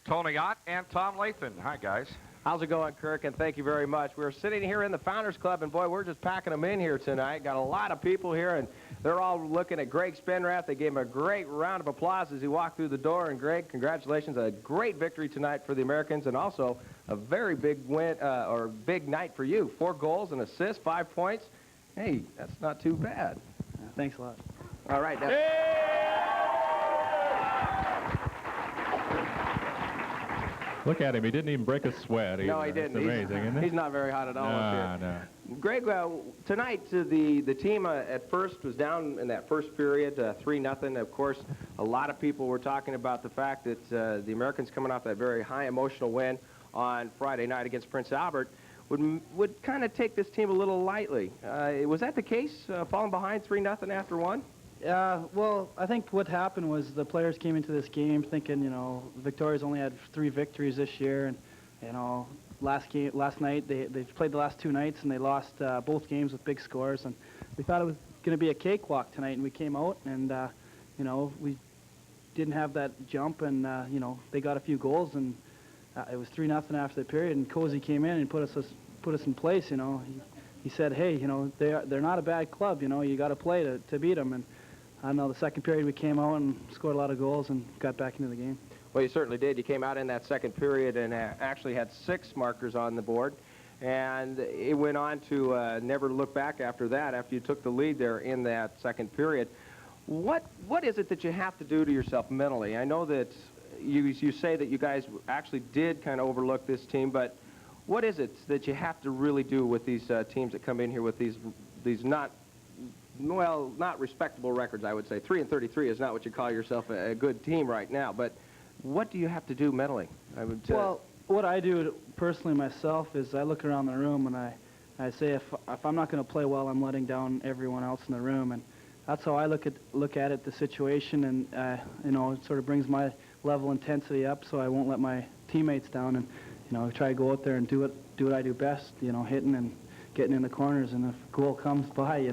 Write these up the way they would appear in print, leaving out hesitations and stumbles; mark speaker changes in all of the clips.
Speaker 1: Tony Ott and Tom Lathan. Hi, guys.
Speaker 2: How's it going, Kirk? And thank you very much. We're sitting here in the Founders Club, and boy, we're just packing them in here tonight. Got a lot of people here, and they're all looking at Greg Spenrath. They gave him a great round of applause as he walked through the door. And Greg, congratulations. A great victory tonight for the Americans, and also a very big win, or big night for you. 4 goals, an assist, 5 points. Hey, that's not too bad.
Speaker 3: Thanks a lot.
Speaker 2: All right. Now,
Speaker 4: look at him. He didn't even break a sweat.
Speaker 2: No, he didn't.
Speaker 4: It's amazing, isn't it?
Speaker 2: He's not very hot at all up here.
Speaker 4: No.
Speaker 2: Greg, tonight the team at first was down in that first period, 3-0. Of course, a lot of people were talking about the fact that the Americans coming off that very high emotional win on Friday night against Prince Albert would kind of take this team a little lightly. Was that the case, falling behind 3-0 after one?
Speaker 3: Well, I think what happened was the players came into this game thinking, Victoria's only had 3 victories this year, and last night they played the last 2 nights and they lost both games with big scores, and we thought it was going to be a cakewalk tonight, and we came out and we didn't have that jump, and they got a few goals, and it was 3-0 after the period, and Cozy came in and put us in place. He said, hey, they're not a bad club, you got to play to beat them. And I don't know, the second period we came out and scored a lot of goals and got back into the game.
Speaker 2: Well, you certainly did. You came out in that second period and actually had 6 markers on the board. And it went on to never look back after that, after you took the lead there in that second period. What is it that you have to do to yourself mentally? I know that you say that you guys actually did kind of overlook this team, but what is it that you have to really do with these teams that come in here with these not respectable records, I would say. 3-33 is not what you call yourself a good team right now, but what do you have to do mentally?
Speaker 3: Well, what I do personally myself is I look around the room and I say if I'm not going to play well, I'm letting down everyone else in the room, and that's how I look at it, the situation, and it sort of brings my level of intensity up so I won't let my teammates down, and try to go out there and do what I do best, hitting and getting in the corners, and if a goal comes by,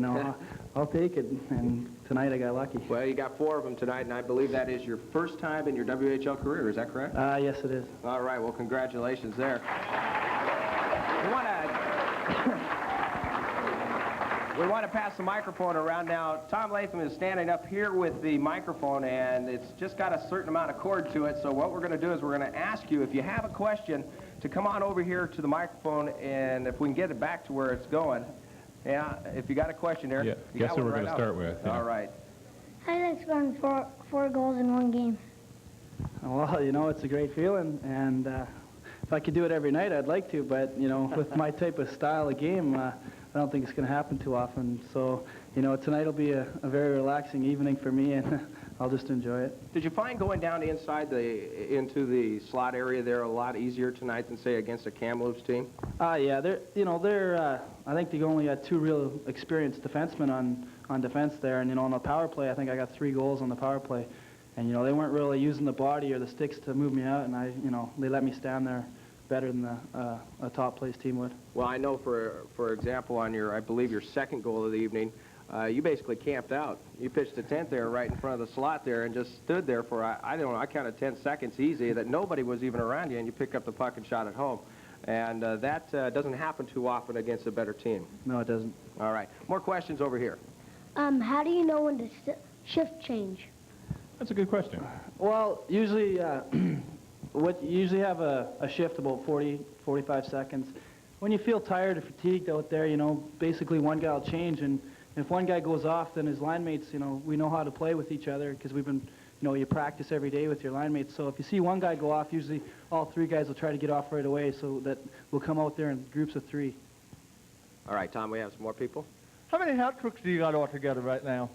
Speaker 3: I'll take it, and tonight I got lucky.
Speaker 2: Well, you got 4 of them tonight, and I believe that is your first time in your WHL career, is that correct?
Speaker 3: Yes, it is.
Speaker 2: All right, well, congratulations there. We want to pass the microphone around now. Tom Lathan is standing up here with the microphone, and it's just got a certain amount of cord to it, so what we're going to do is we're going to ask you, if you have a question, to come on over here to the microphone, and if we can get it back to where it's going. Yeah, if you got a question there.
Speaker 4: Yeah, guess who we're going to start with.
Speaker 2: Yeah. All right.
Speaker 5: I like scoring four goals in one game.
Speaker 3: Well, it's a great feeling, and if I could do it every night, I'd like to, but, with my type of style of game, I don't think it's going to happen too often. So, tonight will be a very relaxing evening for me, and I'll just enjoy it.
Speaker 2: Did you find going down into the slot area there a lot easier tonight than, say, against a Kamloops team?
Speaker 3: Yeah, I think they only had 2 real experienced defensemen on defense there, and on the power play, I think I got 3 goals on the power play, and they weren't really using the body or the sticks to move me out, and they let me stand there better than a top place team would.
Speaker 2: Well, I know, for example, on I believe your second goal of the evening, you basically camped out. You pitched a tent there right in front of the slot there and just stood there for, I don't know, I counted 10 seconds easy that nobody was even around you, and you picked up the puck and shot it home. And that doesn't happen too often against a better team.
Speaker 3: No, it doesn't.
Speaker 2: All right. More questions over here.
Speaker 5: How do you know when to shift change?
Speaker 4: That's a good question.
Speaker 3: Well, usually, you usually have a shift about 45 seconds. When you feel tired or fatigued out there, basically one guy will change, and if one guy goes off, then his line mates, we know how to play with each other because we've been, you practice every day with your line mates. So if you see one guy go off, usually all 3 guys will try to get off right away, so that we'll come out there in groups of 3.
Speaker 2: All right, Tom, we have some more people.
Speaker 6: How many hat tricks do you got altogether right now?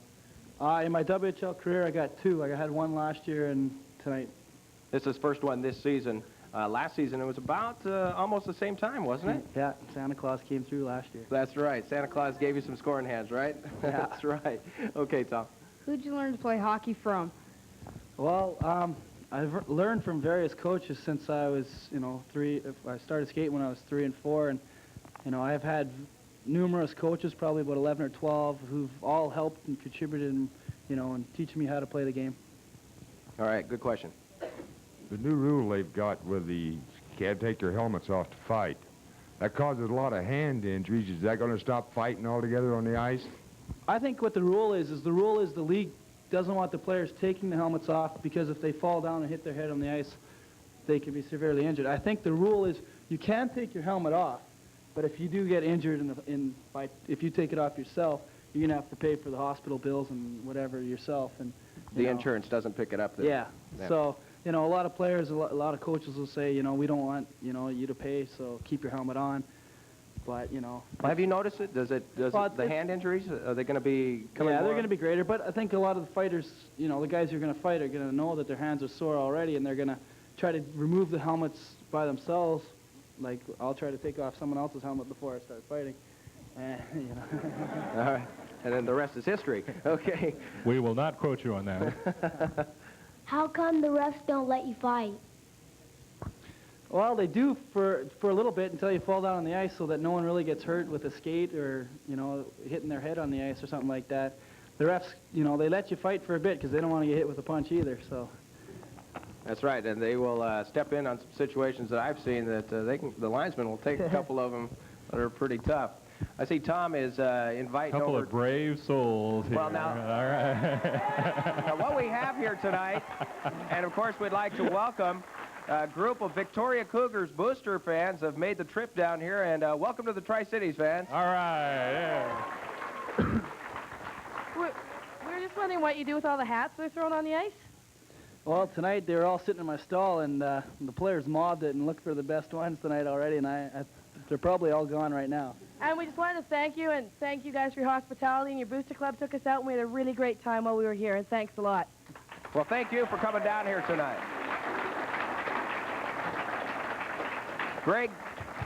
Speaker 3: In my WHL career, I got 2. I had 1 last year and tonight.
Speaker 2: This is first one this season. Last season, it was about almost the same time, wasn't it?
Speaker 3: Yeah, Santa Claus came through last year.
Speaker 2: That's right. Santa Claus gave you some scoring hands, right?
Speaker 3: Yeah.
Speaker 2: That's right. Okay, Tom.
Speaker 7: Who'd you learn to play hockey from?
Speaker 3: Well, I've learned from various coaches since I was, 3. I started skating when I was 3 and 4, and I've had numerous coaches, probably about 11 or 12, who've all helped and contributed, and teaching me how to play the game.
Speaker 2: All right, good question.
Speaker 8: the new rule they've got where the can't take their helmets off to fight, that causes a lot of hand injuries. Is that going to stop fighting altogether on the ice?
Speaker 3: I think what the rule is the league doesn't want the players taking the helmets off because if they fall down and hit their head on the ice, they could be severely injured. I think the rule is you can take your helmet off, but if you do get injured if you take it off yourself, you're going to have to pay for the hospital bills and whatever yourself. And
Speaker 2: The insurance doesn't pick it up then.
Speaker 3: Yeah. So, a lot of players, a lot of coaches will say, we don't want, you to pay, so keep your helmet on. But,
Speaker 2: Have you noticed it? The hand injuries, are they going to be coming
Speaker 3: Yeah,
Speaker 2: more?
Speaker 3: they're going to be greater, but I think a lot of the fighters, the guys who are going to fight are going to know that their hands are sore already, and they're going to try to remove the helmets by themselves. Like, I'll try to take off someone else's helmet before I start fighting.
Speaker 2: All right. And then the rest is history. Okay.
Speaker 4: We will not quote you on that.
Speaker 5: How come the refs don't let you fight?
Speaker 3: Well, they do for a little bit until you fall down on the ice so that no one really gets hurt with a skate or, hitting their head on the ice or something like that. The refs, they let you fight for a bit because they don't want to get hit with a punch either, so.
Speaker 2: That's right, and they will step in on some situations that I've seen that the linesmen will take a couple of them that are pretty tough. I see Tom is inviting
Speaker 4: A couple
Speaker 2: over.
Speaker 4: of brave souls here.
Speaker 2: Well, now,
Speaker 4: all right.
Speaker 2: now, what we have here tonight, and of course we'd like to welcome a group of Victoria Cougars booster fans have made the trip down here, and welcome to the Tri-Cities, fans.
Speaker 4: All right. Yeah.
Speaker 7: We're just wondering what you do with all the hats they're throwing on the ice.
Speaker 3: Well, tonight they were all sitting in my stall, and the players mobbed it and looked for the best ones tonight already, and they're probably all gone right now.
Speaker 7: And we just wanted to thank you guys for your hospitality, and your booster club took us out, and we had a really great time while we were here, and thanks a lot.
Speaker 2: Well, thank you for coming down here tonight. Greg,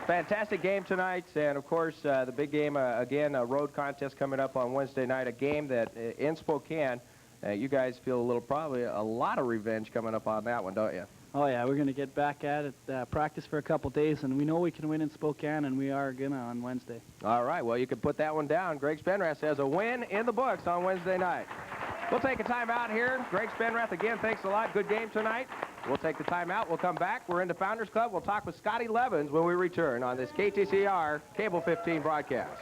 Speaker 2: fantastic game tonight, and of course the big game, again, a road contest coming up on Wednesday night, a game that in Spokane, you guys feel probably a lot of revenge coming up on that one, don't you?
Speaker 3: Oh, yeah, we're going to get back at it, practice for a couple days, and we know we can win in Spokane, and we are going to on Wednesday.
Speaker 2: All right, well, you can put that one down. Greg Spenrath says a win in the books on Wednesday night. We'll take a time out here. Greg Spenrath, again, thanks a lot. Good game tonight. We'll take the time out. We'll come back. We're into Founders Club. We'll talk with Scotty Levins when we return on this KTCR Cable 15 broadcast.